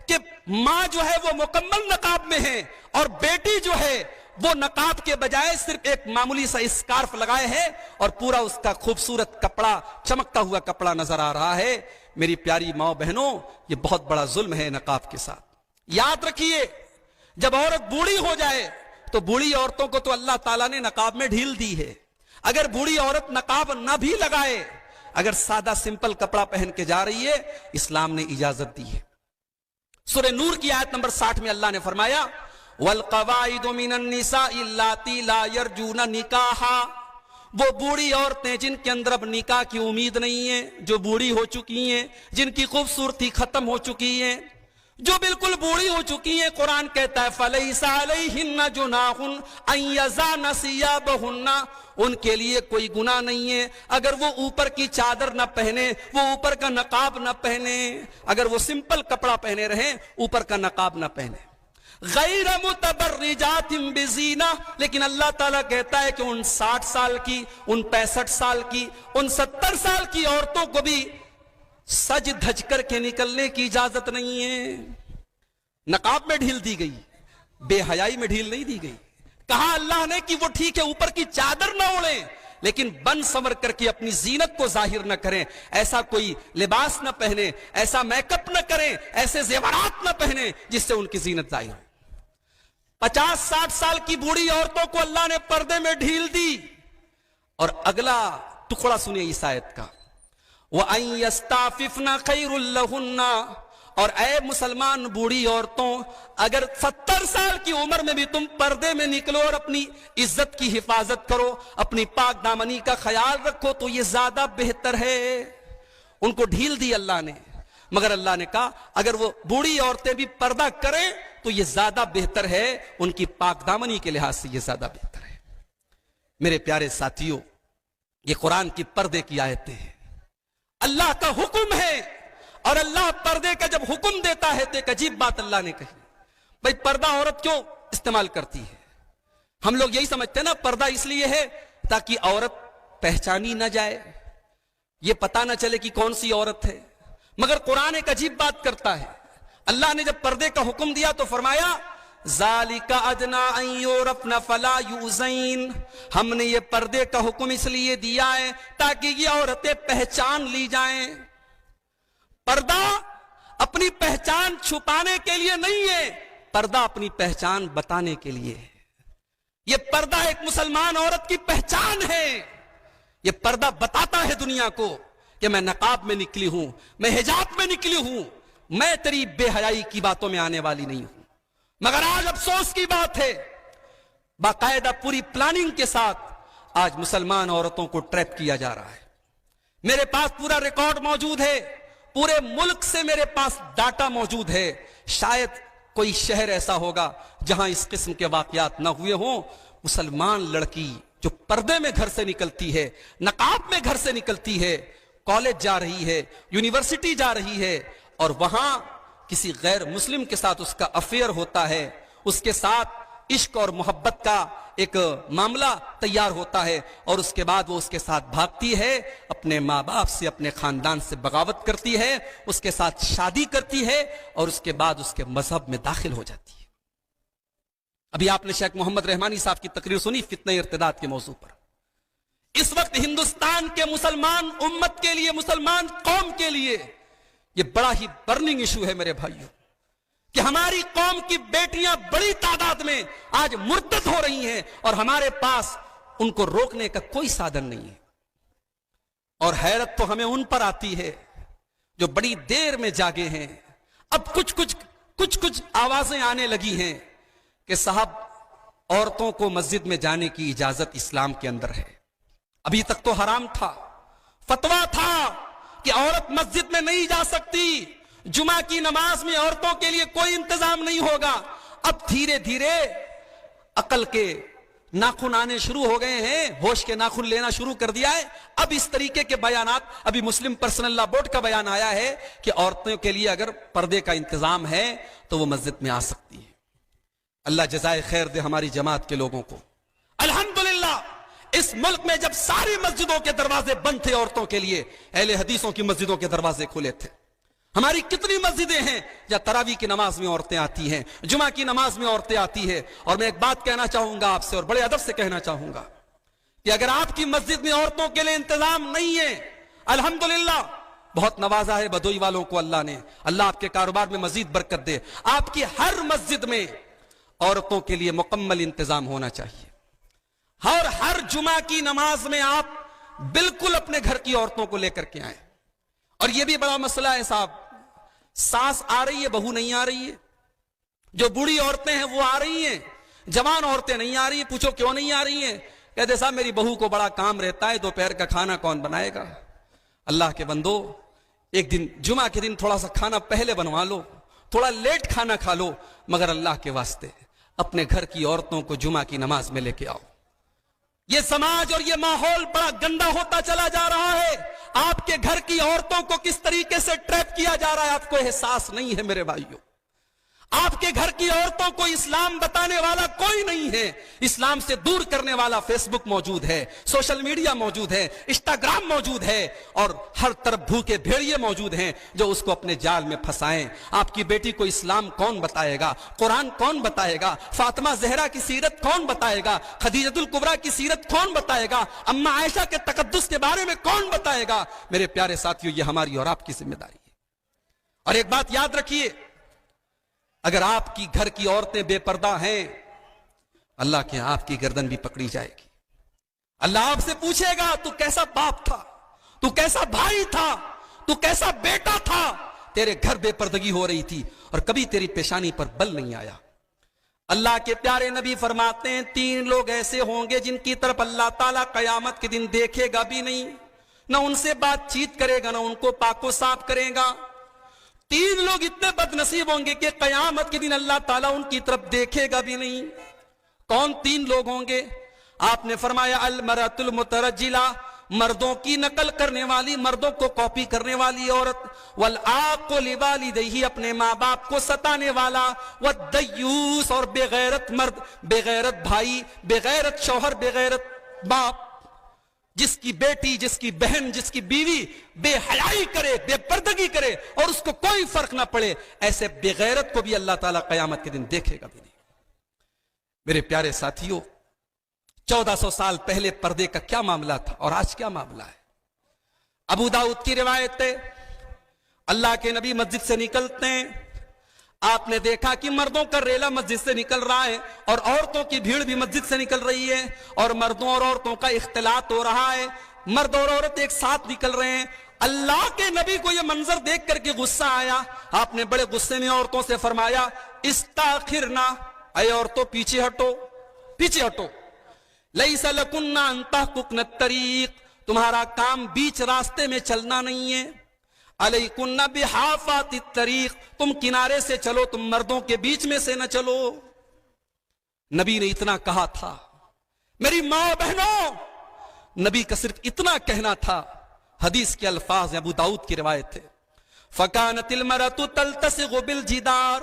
کہ ماں جو ہے وہ مکمل نقاب میں ہے اور بیٹی جو ہے وہ نقاب کے بجائے صرف ایک معمولی سا اسکارف لگائے ہے اور پورا اس کا خوبصورت کپڑا, چمکتا ہوا کپڑا نظر آ رہا ہے. میری پیاری ماں بہنوں, یہ بہت بڑا ظلم ہے نقاب کے ساتھ. یاد رکھیے, جب عورت بوڑھی ہو جائے تو بوڑھی عورتوں کو تو اللہ تعالیٰ نے نقاب میں ڈھیل دی ہے. اگر بوڑھی عورت نقاب نہ بھی لگائے, اگر سادہ سمپل کپڑا پہن کے جا رہی ہے, اسلام نے اجازت دی ہے. سورہ نور کی آیت نمبر 60 میں اللہ نے فرمایا وَالْقَوَائِدُ مِنَ النِّسَاءِ اللَّاتِي لَا يَرْجُونَ نِكَاحًا, وہ بوڑھی عورتیں جن کے اندر اب نکاح کی امید نہیں ہے, جو بوڑھی ہو چکی ہیں, جن کی خوبصورتی ختم ہو چکی ہے, جو بالکل بوڑھی ہو چکی ہیں. قرآن کہتا ہے فَلَيْسَ عَلَيْهِنَّ جُنَاحٌ أَن يَضَعْنَ ثِيَابَهُنَّ, ان کے لیے کوئی گناہ نہیں ہے اگر وہ اوپر کی چادر نہ پہنے, وہ اوپر کا نقاب نہ پہنے, اگر وہ سمپل کپڑا پہنے رہیں, اوپر کا نقاب نہ پہنے. غیر متبرجات بزینہ, لیکن اللہ تعالیٰ کہتا ہے کہ ان 60 سال کی, ان 65 سال کی, ان 70 سال کی عورتوں کو بھی سج دھج کر کے نکلنے کی اجازت نہیں ہے. نقاب میں ڈھیل دی گئی, بے حیائی میں ڈھیل نہیں دی گئی. کہا اللہ نے کہ وہ ٹھیک ہے اوپر کی چادر نہ اوڑھیں لیکن بن سمر کر کے اپنی زینت کو ظاہر نہ کریں, ایسا کوئی لباس نہ پہنے, ایسا میک اپ نہ کریں, ایسے زیورات نہ پہنے جس سے ان کی زینت ظاہر ہو. 50-60 سال کی بوڑھی عورتوں کو اللہ نے پردے میں ڈھیل دی. اور اگلا ٹکڑا سنیے اس آیت کا, وَأَن يَسْتَعْفِفْنَ خَيْرٌ لَهُنَّ, اور اے مسلمان بوڑھی عورتوں, اگر 70 سال کی عمر میں بھی تم پردے میں نکلو اور اپنی عزت کی حفاظت کرو, اپنی پاک دامنی کا خیال رکھو تو یہ زیادہ بہتر ہے. ان کو ڈھیل دی اللہ نے, مگر اللہ نے کہا اگر وہ بوڑھی عورتیں بھی پردہ کریں تو یہ زیادہ بہتر ہے, ان کی پاک دامنی کے لحاظ سے یہ زیادہ بہتر ہے. میرے پیارے ساتھیوں, یہ قرآن کی پردے کی آیتیں ہیں, اللہ کا حکم ہے. اور اللہ پردے کا جب حکم دیتا ہے تو ایک عجیب بات اللہ نے کہی, بھئی پردہ عورت کیوں استعمال کرتی ہے؟ ہم لوگ یہی سمجھتے ہیں نا پردہ اس لیے ہے تاکہ عورت پہچانی نہ جائے, یہ پتہ نہ چلے کہ کون سی عورت ہے. مگر قرآن ایک عجیب بات کرتا ہے. اللہ نے جب پردے کا حکم دیا تو فرمایا ذَلِكَ أَدْنَىٰ أَن يُعْرَفْنَ فَلَا يُؤْذَيْنَ, ہم نے یہ پردے کا حکم اس لیے دیا ہے تاکہ یہ عورتیں پہچان لی جائیں. پردہ اپنی پہچان چھپانے کے لیے نہیں ہے, پردہ اپنی پہچان بتانے کے لیے ہے. یہ پردہ ایک مسلمان عورت کی پہچان ہے. یہ پردہ بتاتا ہے دنیا کو کہ میں نقاب میں نکلی ہوں, میں حجاب میں نکلی ہوں, میں تیری بے حیائی کی باتوں میں آنے والی نہیں ہوں. مگر آج افسوس کی بات ہے, باقاعدہ پوری پلاننگ کے ساتھ آج مسلمان عورتوں کو ٹریپ کیا جا رہا ہے. میرے پاس پورا ریکارڈ موجود ہے, پورے ملک سے میرے پاس ڈاٹا موجود ہے. شاید کوئی شہر ایسا ہوگا جہاں اس قسم کے واقعات نہ ہوئے ہوں. مسلمان لڑکی جو پردے میں گھر سے نکلتی ہے, نقاب میں گھر سے نکلتی ہے, کالج جا رہی ہے, یونیورسٹی جا رہی ہے, اور وہاں کسی غیر مسلم کے ساتھ اس کا افیئر ہوتا ہے, اس کے ساتھ عشق اور محبت کا ایک معاملہ تیار ہوتا ہے, اور اس کے بعد وہ اس کے ساتھ بھاگتی ہے, اپنے ماں باپ سے, اپنے خاندان سے بغاوت کرتی ہے, اس کے ساتھ شادی کرتی ہے, اور اس کے بعد اس کے مذہب میں داخل ہو جاتی ہے. ابھی آپ نے شیخ محمد رحمانی صاحب کی تقریر سنی فتنہ ارتداد کے موضوع پر. اس وقت ہندوستان کے مسلمان امت کے لیے, مسلمان قوم کے لیے یہ بڑا ہی برننگ ایشو ہے میرے بھائیوں, کہ ہماری قوم کی بیٹیاں بڑی تعداد میں آج مرتد ہو رہی ہیں اور ہمارے پاس ان کو روکنے کا کوئی سادھن نہیں ہے. اور حیرت تو ہمیں ان پر آتی ہے جو بڑی دیر میں جاگے ہیں. اب کچھ آوازیں آنے لگی ہیں کہ صاحب عورتوں کو مسجد میں جانے کی اجازت اسلام کے اندر ہے. ابھی تک تو حرام تھا, فتویٰ تھا کہ عورت مسجد میں نہیں جا سکتی، جمعہ کی نماز میں عورتوں کے لیے کوئی انتظام نہیں ہوگا، اب دھیرے دھیرے عقل کے ناخن آنے شروع ہو گئے ہیں، ہوش کے ناخن لینا شروع کر دیا ہے۔ اب اس طریقے کے بیانات، ابھی مسلم پرسنل لا بورڈ کا بیان آیا ہے کہ عورتوں کے لیے اگر پردے کا انتظام ہے تو وہ مسجد میں آ سکتی ہے۔ اللہ جزائے خیر دے ہماری جماعت کے لوگوں کو۔ الحمدللہ اس ملک میں جب ساری مسجدوں کے دروازے بند تھے عورتوں کے لیے، اہل حدیثوں کی مسجدوں کے دروازے کھلے تھے۔ ہماری کتنی مسجدیں ہیں جہاں تراویح کی نماز میں عورتیں آتی ہیں، جمعہ کی نماز میں عورتیں آتی ہیں۔ اور میں ایک بات کہنا چاہوں گا آپ سے، اور بڑے ادب سے کہنا چاہوں گا کہ اگر آپ کی مسجد میں عورتوں کے لیے انتظام نہیں ہے، الحمدللہ بہت نوازا ہے بدوئی والوں کو اللہ نے، اللہ آپ کے کاروبار میں مزید برکت دے، آپ کی ہر مسجد میں عورتوں کے لیے مکمل انتظام ہونا چاہیے، اور ہر جمعہ کی نماز میں آپ بالکل اپنے گھر کی عورتوں کو لے کر کے آئیں۔ اور یہ بھی بڑا مسئلہ ہے صاحب، ساس آ رہی ہے بہو نہیں آ رہی ہے، جو بوڑھی عورتیں ہیں وہ آ رہی ہیں، جوان عورتیں نہیں آ رہی ہیں، پوچھو کیوں نہیں آ رہی ہیں، کہتے صاحب میری بہو کو بڑا کام رہتا ہے، دوپہر کا کھانا کون بنائے گا۔ اللہ کے بندو، ایک دن جمعہ کے دن تھوڑا سا کھانا پہلے بنوا لو، تھوڑا لیٹ کھانا کھا لو، مگر اللہ کے واسطے اپنے گھر کی عورتوں کو جمعہ کی نماز میں لے کے آؤ۔ یہ سماج اور یہ ماحول بڑا گندا ہوتا چلا جا رہا ہے، آپ کے گھر کی عورتوں کو کس طریقے سے ٹریپ کیا جا رہا ہے آپ کو احساس نہیں ہے میرے بھائیوں۔ آپ کے گھر کی عورتوں کو اسلام بتانے والا کوئی نہیں ہے، اسلام سے دور کرنے والا فیس بک موجود ہے، سوشل میڈیا موجود ہے، انسٹاگرام موجود ہے، اور ہر طرف بھوکے بھیڑیے موجود ہیں جو اس کو اپنے جال میں پھنسائیں۔ آپ کی بیٹی کو اسلام کون بتائے گا، قرآن کون بتائے گا، فاطمہ زہرا کی سیرت کون بتائے گا، خدیجۃ الکبریٰ کی سیرت کون بتائے گا، اماں عائشہ کے تقدس کے بارے میں کون بتائے گا۔ میرے پیارے ساتھیوں، یہ ہماری اور آپ کی ذمہ داری ہے۔ اور ایک بات یاد رکھیے، اگر آپ کی گھر کی عورتیں بے پردہ ہیں، اللہ کے آپ کی گردن بھی پکڑی جائے گی۔ اللہ آپ سے پوچھے گا تو کیسا باپ تھا، تو کیسا بھائی تھا، تو کیسا بیٹا تھا، تیرے گھر بے پردگی ہو رہی تھی اور کبھی تیری پیشانی پر بل نہیں آیا۔ اللہ کے پیارے نبی فرماتے ہیں 3 لوگ ایسے ہوں گے جن کی طرف اللہ تعالیٰ قیامت کے دن دیکھے گا بھی نہیں، نہ ان سے بات چیت کرے گا، نہ ان کو پاک و صاف کرے گا۔ 3 لوگ اتنے بد نصیب ہوں گے کہ قیامت کے دن اللہ تعالیٰ ان کی طرف دیکھے گا بھی نہیں۔ کون 3 لوگ ہوں گے؟ آپ نے فرمایا المرأۃ المترجلہ، مردوں کی نقل کرنے والی، مردوں کو کاپی کرنے والی عورت، والعاق لوالدیہ، اپنے ماں باپ کو ستانے والا، والدیوس، اور بے غیرت مرد، بے غیرت بھائی، بے غیرت شوہر، بے غیرت باپ، جس کی بیٹی، جس کی بہن، جس کی بیوی بے حیائی کرے، بے پردگی کرے اور اس کو کوئی فرق نہ پڑے، ایسے بے غیرت کو بھی اللہ تعالیٰ قیامت کے دن دیکھے گا بھی نہیں۔ میرے پیارے ساتھیوں، 1400 سال پہلے پردے کا کیا معاملہ تھا اور آج کیا معاملہ ہے؟ ابو داؤد کی روایت ہے، اللہ کے نبی مسجد سے نکلتے ہیں، آپ نے دیکھا کہ مردوں کا ریلا مسجد سے نکل رہا ہے اور عورتوں کی بھیڑ بھی مسجد سے نکل رہی ہے، اور مردوں اور عورتوں کا اختلاط ہو رہا ہے، مرد اور عورت ایک ساتھ نکل رہے ہیں۔ اللہ کے نبی کو یہ منظر دیکھ کر کے غصہ آیا، آپ نے بڑے غصے میں عورتوں سے فرمایا استاخرنا، اے عورتوں پیچھے ہٹو، پیچھے ہٹو، لیس لکن ان تحققن الطریق، تمہارا کام بیچ راستے میں چلنا نہیں ہے، علیکن بحافات الطریق، تم کنارے سے چلو، تم مردوں کے بیچ میں سے نہ چلو۔ نبی نے اتنا کہا تھا، میری ماں بہنوں، نبی کا صرف اتنا کہنا تھا۔ حدیث کے الفاظ ابو داؤد کی روایت ہے، فکانت المرأۃ تلتصق بالجدار،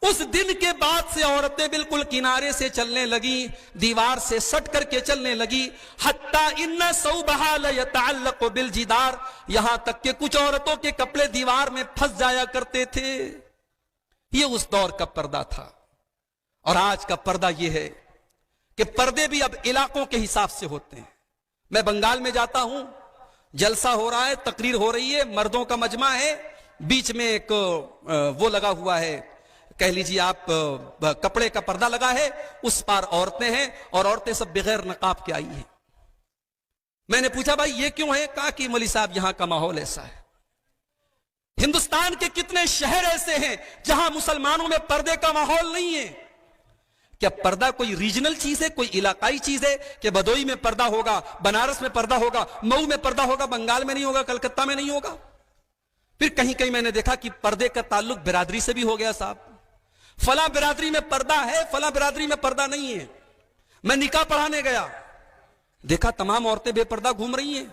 اس دن کے بعد سے عورتیں بالکل کنارے سے چلنے لگی، دیوار سے سٹ کر کے چلنے لگی، حتی ان ثوبها لیتعلق بالجدار، یہاں تک کہ کچھ عورتوں کے کپڑے دیوار میں پھنس جایا کرتے تھے۔ یہ اس دور کا پردہ تھا، اور آج کا پردہ یہ ہے کہ پردے بھی اب علاقوں کے حساب سے ہوتے ہیں۔ میں بنگال میں جاتا ہوں، جلسہ ہو رہا ہے، تقریر ہو رہی ہے، مردوں کا مجمع ہے، بیچ میں ایک وہ لگا ہوا ہے، کہہ لیجیے آپ کپڑے کا پردہ لگا ہے، اس پار عورتیں ہیں اور عورتیں سب بغیر نقاب کے آئی ہیں۔ میں نے پوچھا بھائی یہ کیوں ہے؟ کہا کہ مولوی صاحب یہاں کا ماحول ایسا ہے۔ ہندوستان کے کتنے شہر ایسے ہیں جہاں مسلمانوں میں پردے کا ماحول نہیں ہے، کیا پردہ کوئی ریجنل چیز ہے, کوئی علاقائی چیز ہے کہ بدوئی میں پردہ ہوگا, بنارس میں پردہ ہوگا, مئو میں پردہ ہوگا, بنگال میں نہیں ہوگا, کلکتہ میں نہیں ہوگا؟ پھر کہیں کہیں میں نے دیکھا کہ پردے کا تعلق برادری سے بھی ہو گیا. صاحب فلاں برادری میں پردہ ہے, فلاں برادری میں پردہ نہیں ہے. میں نکاح پڑھانے گیا, دیکھا تمام عورتیں بے پردہ گھوم رہی ہیں.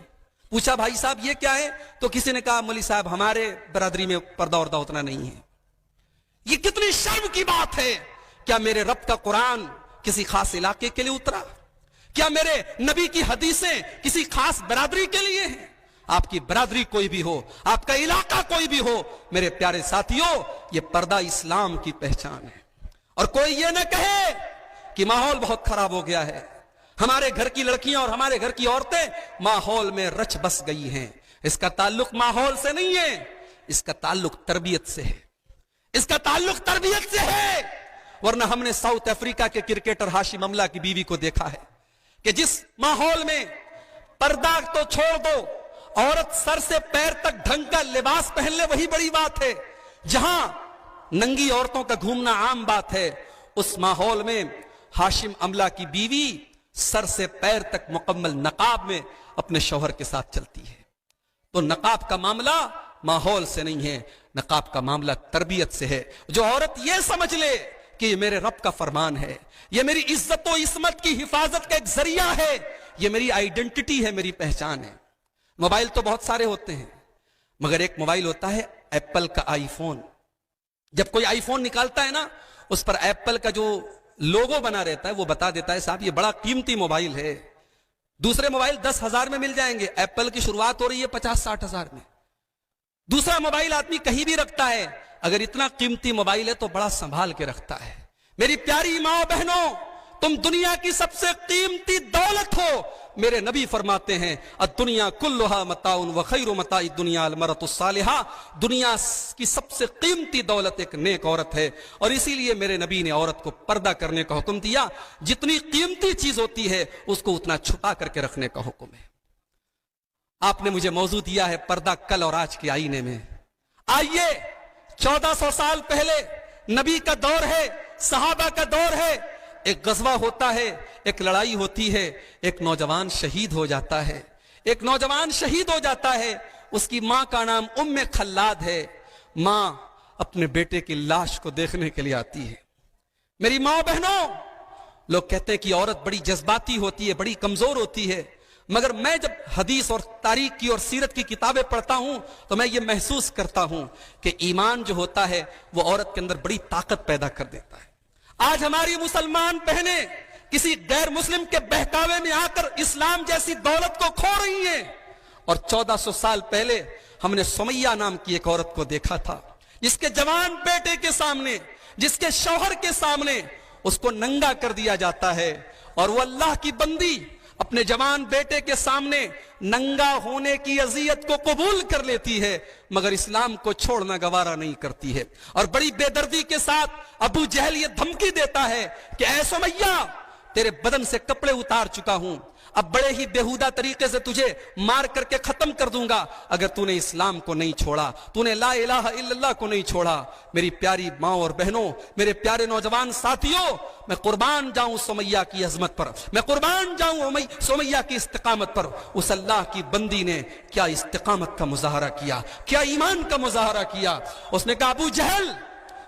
پوچھا بھائی صاحب یہ کیا ہے؟ تو کسی نے کہا مولوی صاحب ہمارے برادری میں پردہ وردہ اتنا نہیں ہے. یہ کتنی شرم کی بات ہے. کیا میرے رب کا قرآن کسی خاص علاقے کے لیے اترا؟ کیا میرے نبی کی حدیثیں کسی خاص برادری کے لیے ہیں؟ آپ کی برادری کوئی بھی ہو, آپ کا علاقہ کوئی بھی ہو, میرے پیارے ساتھیوں, یہ پردہ اسلام کی پہچان ہے. اور کوئی یہ نہ کہے کہ ماحول بہت خراب ہو گیا ہے, ہمارے گھر کی لڑکیاں اور ہمارے گھر کی عورتیں ماحول میں رچ بس گئی ہیں. اس کا تعلق ماحول سے نہیں ہے, اس کا تعلق تربیت سے ہے, اس کا تعلق تربیت سے ہے. ورنہ ہم نے ساؤتھ افریقہ کے کرکٹر ہاشم املہ کی بیوی کو دیکھا ہے کہ جس ماحول میں پردہ تو چھوڑ دو, عورت سر سے پیر تک ڈھنگ کا لباس پہن لے وہی بڑی بات ہے, جہاں ننگی عورتوں کا گھومنا عام بات ہے, اس ماحول میں ہاشم املہ کی بیوی سر سے پیر تک مکمل نقاب میں اپنے شوہر کے ساتھ چلتی ہے. تو نقاب کا معاملہ ماحول سے نہیں ہے, نقاب کا معاملہ تربیت سے ہے. جو عورت یہ سمجھ لے کہ یہ میرے رب کا فرمان ہے, یہ میری عزت و عصمت کی حفاظت کا ایک ذریعہ ہے, یہ میری آئیڈینٹی ہے, میری پہچان ہے. موبائل تو بہت سارے ہوتے ہیں, مگر ایک موبائل ہوتا ہے ایپل کا آئی فون. جب کوئی آئی فون نکالتا ہے نا, اس پر ایپل کا جو لوگو بنا رہتا ہے وہ بتا دیتا ہے صاحب یہ بڑا قیمتی موبائل ہے. دوسرے موبائل 10,000 میں مل جائیں گے, ایپل کی شروعات ہو رہی ہے 50-60 ہزار میں. دوسرا موبائل آدمی کہیں بھی رکھتا ہے, اگر اتنا قیمتی موبائل ہے تو بڑا سنبھال کے رکھتا ہے. میری پیاری ماں بہنوں, تم دنیا کی سب سے قیمتی دولت ہو. میرے نبی فرماتے ہیں الدنیا کلھا متاع وخیر متاع الدنیا المرأۃ الصالحہ, دنیا کی سب سے قیمتی دولت ایک نیک عورت ہے. اور اسی لیے میرے نبی نے عورت کو پردہ کرنے کا حکم دیا. جتنی قیمتی چیز ہوتی ہے اس کو اتنا چھپا کر کے رکھنے کا حکم ہے. آپ نے مجھے موضوع دیا ہے پردہ کل اور آج کے آئینے میں. آئیے 1400 سال پہلے نبی کا دور ہے, صحابہ کا دور ہے, ایک غزوہ ہوتا ہے, ایک لڑائی ہوتی ہے, ایک نوجوان شہید ہو جاتا ہے. ایک نوجوان شہید ہو جاتا ہے, اس کی ماں کا نام ام خلاد ہے. ماں اپنے بیٹے کی لاش کو دیکھنے کے لیے آتی ہے. میری ماں بہنوں, لوگ کہتے ہیں کہ عورت بڑی جذباتی ہوتی ہے, بڑی کمزور ہوتی ہے, مگر میں جب حدیث اور تاریخ کی اور سیرت کی کتابیں پڑھتا ہوں تو میں یہ محسوس کرتا ہوں کہ ایمان جو ہوتا ہے وہ عورت کے اندر بڑی طاقت پیدا کر دیتا ہے. آج ہماری مسلمان بہنیں کسی غیر مسلم کے بہکاوے میں آ کر اسلام جیسی دولت کو کھو رہی ہیں. اور 1400 سال پہلے ہم نے سمیہ نام کی ایک عورت کو دیکھا تھا, جس کے جوان بیٹے کے سامنے, جس کے شوہر کے سامنے اس کو ننگا کر دیا جاتا ہے. اور وہ اللہ کی بندی اپنے جوان بیٹے کے سامنے ننگا ہونے کی اذیت کو قبول کر لیتی ہے, مگر اسلام کو چھوڑنا گوارا نہیں کرتی ہے. اور بڑی بے دردی کے ساتھ ابو جہل یہ دھمکی دیتا ہے کہ اے سمیہ, تیرے بدن سے کپڑے اتار چکا ہوں, اب بڑے ہی بےہودہ طریقے سے تجھے مار کر کے ختم کر دوں گا اگر تو نے اسلام کو نہیں چھوڑا, تو نے لا الہ الا اللہ کو نہیں چھوڑا. میری پیاری ماں اور بہنوں, میرے پیارے نوجوان ساتھیوں, میں قربان جاؤں سمیہ کی عظمت پر, میں قربان جاؤں سمیہ کی استقامت پر. اس اللہ کی بندی نے کیا استقامت کا مظاہرہ کیا, کیا ایمان کا مظاہرہ کیا. اس نے کہا ابو جہل,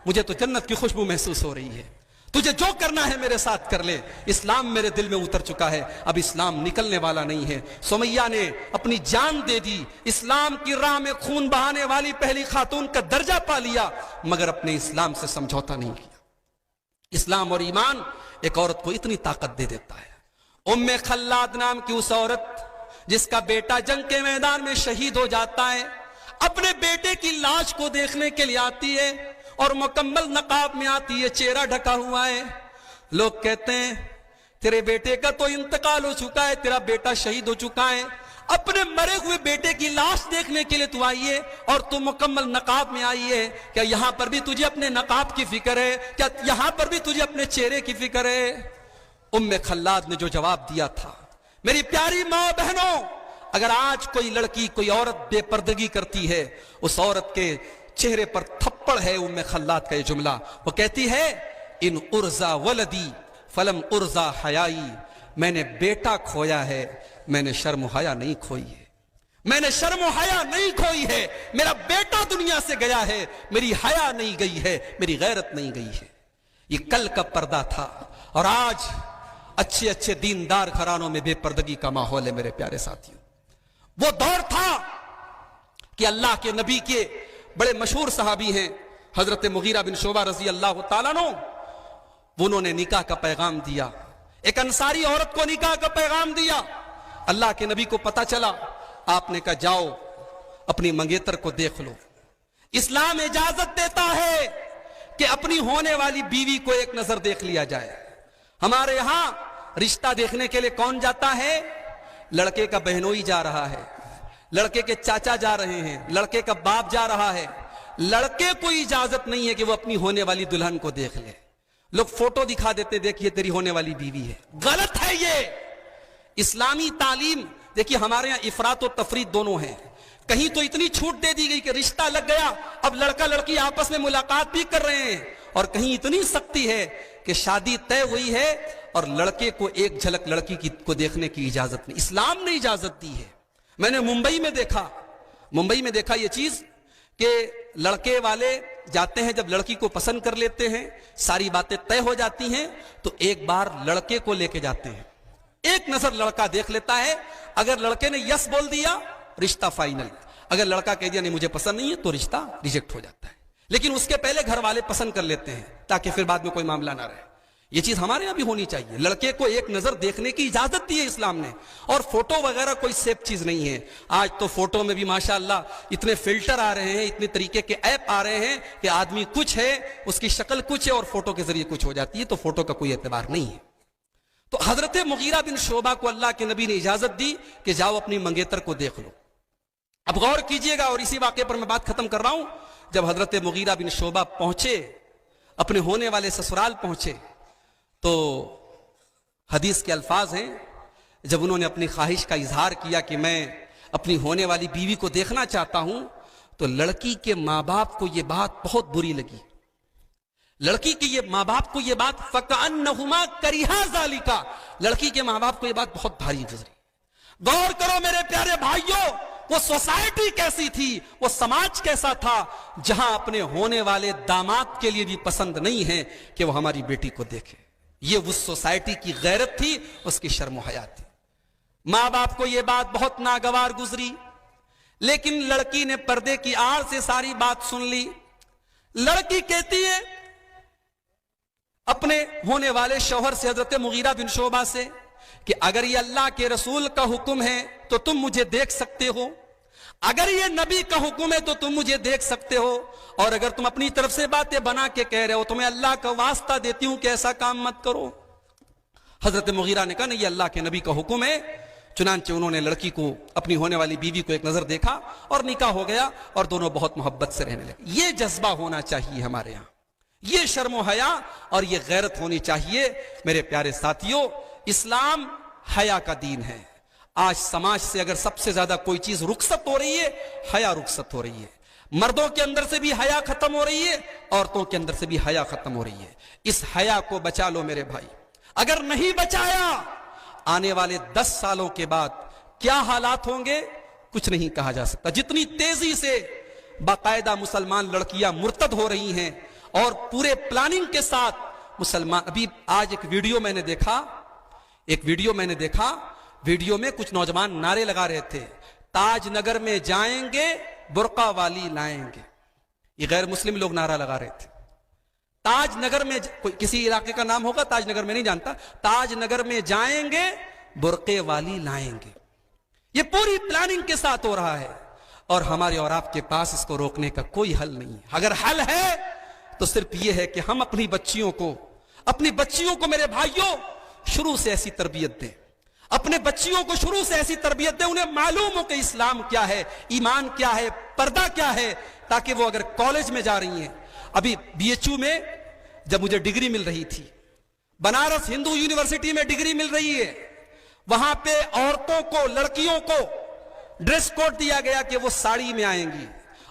مجھے تو جنت کی خوشبو محسوس ہو رہی ہے, تجھے جو کرنا ہے میرے ساتھ کر لے, اسلام میرے دل میں اتر چکا ہے, اب اسلام نکلنے والا نہیں ہے. سمیہ نے اپنی جان دے دی, اسلام کی راہ میں خون بہانے والی پہلی خاتون کا درجہ پا لیا, مگر اپنے اسلام سے سمجھوتا نہیں کیا. اسلام اور ایمان ایک عورت کو اتنی طاقت دے دیتا ہے. ام خلاد نام کی اس عورت جس کا بیٹا جنگ کے میدان میں شہید ہو جاتا ہے, اپنے بیٹے کی لاش کو دیکھنے کے لیے آتی ہے اور مکمل نقاب میں آتی ہے, چہرہ ڈھکا ہوا ہے. لوگ کہتے ہیں تیرے بیٹے کا تو انتقال ہو چکا ہے, تیرا بیٹا شہید ہو چکا ہے, اپنے مرے ہوئے بیٹے کی لاش دیکھنے کے لیے تو آئی ہے اور تو مکمل نقاب میں آئی ہے. کیا یہاں پر بھی تجھے اپنے نقاب کی فکر ہے؟ کیا یہاں پر بھی تجھے اپنے چہرے کی فکر ہے؟ ام خلاد نے جو جواب دیا تھا, میری پیاری ماں بہنوں, اگر آج کوئی لڑکی کوئی عورت بے پردگی کرتی ہے, اس عورت کے چہرے پر تھپڑ ہے ام خلاد کا یہ جملہ. وہ کہتی ہے ان ارزا ولدی فلم ارزا حیائی، میں نے بیٹا کھویا ہے، میں نے شرم و حیا نہیں کھوئی ہے، میں نے شرم و حیا نہیں کھوئی ہے، میرا بیٹا دنیا سے گیا ہے، میری حیا نہیں گئی ہے، میری غیرت نہیں گئی ہے۔ یہ کل کا پردہ تھا، اور آج اچھے اچھے دیندار گھرانوں میں بے پردگی کا ماحول ہے میرے پیارے ساتھیوں۔ وہ دور تھا کہ اللہ کے نبی کے بڑے مشہور صحابی ہیں حضرت مغیرہ بن شعبہ رضی اللہ تعالیٰ عنہ، انہوں نے نکاح کا پیغام دیا، ایک انصاری عورت کو نکاح کا پیغام دیا۔ اللہ کے نبی کو پتا چلا، آپ نے کہا جاؤ اپنی منگیتر کو دیکھ لو۔ اسلام اجازت دیتا ہے کہ اپنی ہونے والی بیوی کو ایک نظر دیکھ لیا جائے۔ ہمارے ہاں رشتہ دیکھنے کے لیے کون جاتا ہے؟ لڑکے کا بہنوئی جا رہا ہے، لڑکے کے چاچا جا رہے ہیں، لڑکے کا باپ جا رہا ہے۔ لڑکے کو اجازت نہیں ہے کہ وہ اپنی ہونے والی دلہن کو دیکھ لے۔ لوگ فوٹو دکھا دیتے، دیکھیے تیری ہونے والی بیوی ہے۔ غلط ہے یہ اسلامی تعلیم۔ دیکھیے ہمارے یہاں افراط و تفریط دونوں ہیں۔ کہیں تو اتنی چھوٹ دے دی گئی کہ رشتہ لگ گیا، اب لڑکا لڑکی آپس میں ملاقات بھی کر رہے ہیں، اور کہیں اتنی سختی ہے کہ شادی طے ہوئی ہے اور لڑکے کو ایک جھلک لڑکی کو دیکھنے کی اجازت نہیں۔ اسلام نے اجازت دی ہے۔ میں نے ممبئی میں دیکھا یہ چیز کہ لڑکے والے جاتے ہیں، جب لڑکی کو پسند کر لیتے ہیں، ساری باتیں طے ہو جاتی ہیں، تو ایک بار لڑکے کو لے کے جاتے ہیں، ایک نظر لڑکا دیکھ لیتا ہے۔ اگر لڑکے نے یس بول دیا رشتہ فائنل، اگر لڑکا کہہ دیا نہیں مجھے پسند نہیں ہے تو رشتہ ریجیکٹ ہو جاتا ہے۔ لیکن اس کے پہلے گھر والے پسند کر لیتے ہیں تاکہ پھر بعد میں کوئی معاملہ نہ رہے۔ یہ چیز ہمارے یہاں بھی ہونی چاہیے۔ لڑکے کو ایک نظر دیکھنے کی اجازت دی ہے اسلام نے، اور فوٹو وغیرہ کوئی سیف چیز نہیں ہے۔ آج تو فوٹو میں بھی ماشاءاللہ اتنے فلٹر آ رہے ہیں، اتنے طریقے کے ایپ آ رہے ہیں کہ آدمی کچھ ہے، اس کی شکل کچھ ہے اور فوٹو کے ذریعے کچھ ہو جاتی ہے، تو فوٹو کا کوئی اعتبار نہیں ہے۔ تو حضرت مغیرہ بن شعبہ کو اللہ کے نبی نے اجازت دی کہ جاؤ اپنی منگیتر کو دیکھ لو۔ اب غور کیجئے گا، اور اسی واقعے پر میں بات ختم کر رہا ہوں۔ جب حضرت مغیرہ بن شعبہ پہنچے، اپنے ہونے والے سسرال پہنچے، تو حدیث کے الفاظ ہیں، جب انہوں نے اپنی خواہش کا اظہار کیا کہ میں اپنی ہونے والی بیوی کو دیکھنا چاہتا ہوں، تو لڑکی کے ماں باپ کو یہ بات بہت بری لگی۔ لڑکی کے یہ ماں باپ کو یہ بات فَكَأَنَّهُمَا كَرِهَا ذَلِكَ، لڑکی کے ماں باپ کو یہ بات بہت بھاری گزری۔ غور کرو میرے پیارے بھائیوں، وہ سوسائٹی کیسی تھی، وہ سماج کیسا تھا، جہاں اپنے ہونے والے داماد کے لیے بھی پسند نہیں ہے کہ وہ ہماری بیٹی کو دیکھے۔ یہ اس سوسائٹی کی غیرت تھی، اس کی شرم و حیا تھی۔ ماں باپ کو یہ بات بہت ناگوار گزری، لیکن لڑکی نے پردے کی آڑ سے ساری بات سن لی۔ لڑکی کہتی ہے اپنے ہونے والے شوہر سے، حضرت مغیرہ بن شعبہ سے، کہ اگر یہ اللہ کے رسول کا حکم ہے تو تم مجھے دیکھ سکتے ہو، اگر یہ نبی کا حکم ہے تو تم مجھے دیکھ سکتے ہو، اور اگر تم اپنی طرف سے باتیں بنا کے کہہ رہے ہو تو میں اللہ کا واسطہ دیتی ہوں کہ ایسا کام مت کرو۔ حضرت مغیرہ نے کہا نہیں، یہ اللہ کے نبی کا حکم ہے۔ چنانچہ انہوں نے لڑکی کو، اپنی ہونے والی بیوی کو ایک نظر دیکھا اور نکاح ہو گیا، اور دونوں بہت محبت سے رہنے لگے۔ یہ جذبہ ہونا چاہیے ہمارے یہاں، یہ شرم و حیا اور یہ غیرت ہونی چاہیے میرے پیارے ساتھیوں۔ اسلام حیا کا دین ہے۔ آج سماج سے اگر سب سے زیادہ کوئی چیز رخصت ہو رہی ہے، حیا رخصت ہو رہی ہے۔ مردوں کے اندر سے بھی حیا ختم ہو رہی ہے، عورتوں کے اندر سے بھی حیا ختم ہو رہی ہے۔ اس حیا کو بچا لو میرے بھائی، اگر نہیں بچایا آنے والے 10 سالوں کے بعد کیا حالات ہوں گے کچھ نہیں کہا جا سکتا۔ جتنی تیزی سے باقاعدہ مسلمان لڑکیاں مرتد ہو رہی ہیں اور پورے پلاننگ کے ساتھ مسلمان، ابھی آج ایک ویڈیو میں نے دیکھا، ویڈیو میں کچھ نوجوان نعرے لگا رہے تھے، تاج نگر میں جائیں گے برقع والی لائیں گے۔ یہ غیر مسلم لوگ نعرہ لگا رہے تھے۔ تاج نگر میں، کوئی کسی علاقے کا نام ہوگا، تاج نگر میں نہیں جانتا، تاج نگر میں جائیں گے برقعے والی لائیں گے۔ یہ پوری پلاننگ کے ساتھ ہو رہا ہے، اور ہمارے اور آپ کے پاس اس کو روکنے کا کوئی حل نہیں ہے۔ اگر حل ہے تو صرف یہ ہے کہ ہم اپنی بچیوں کو میرے بھائیوں شروع سے ایسی تربیت دیں، اپنے بچیوں کو شروع سے ایسی تربیت دیں، انہیں معلوم ہو کہ اسلام کیا ہے، ایمان کیا ہے، پردہ کیا ہے، تاکہ وہ اگر کالج میں جا رہی ہیں۔ ابھی بی ایچ یو میں جب مجھے ڈگری مل رہی تھی، بنارس ہندو یونیورسٹی میں ڈگری مل رہی ہے، وہاں پہ عورتوں کو، لڑکیوں کو ڈریس کوڈ دیا گیا کہ وہ ساڑی میں آئیں گی،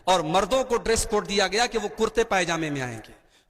اور مردوں کو ڈریس کوڈ دیا گیا کہ وہ کرتے پائجامے میں آئیں گے۔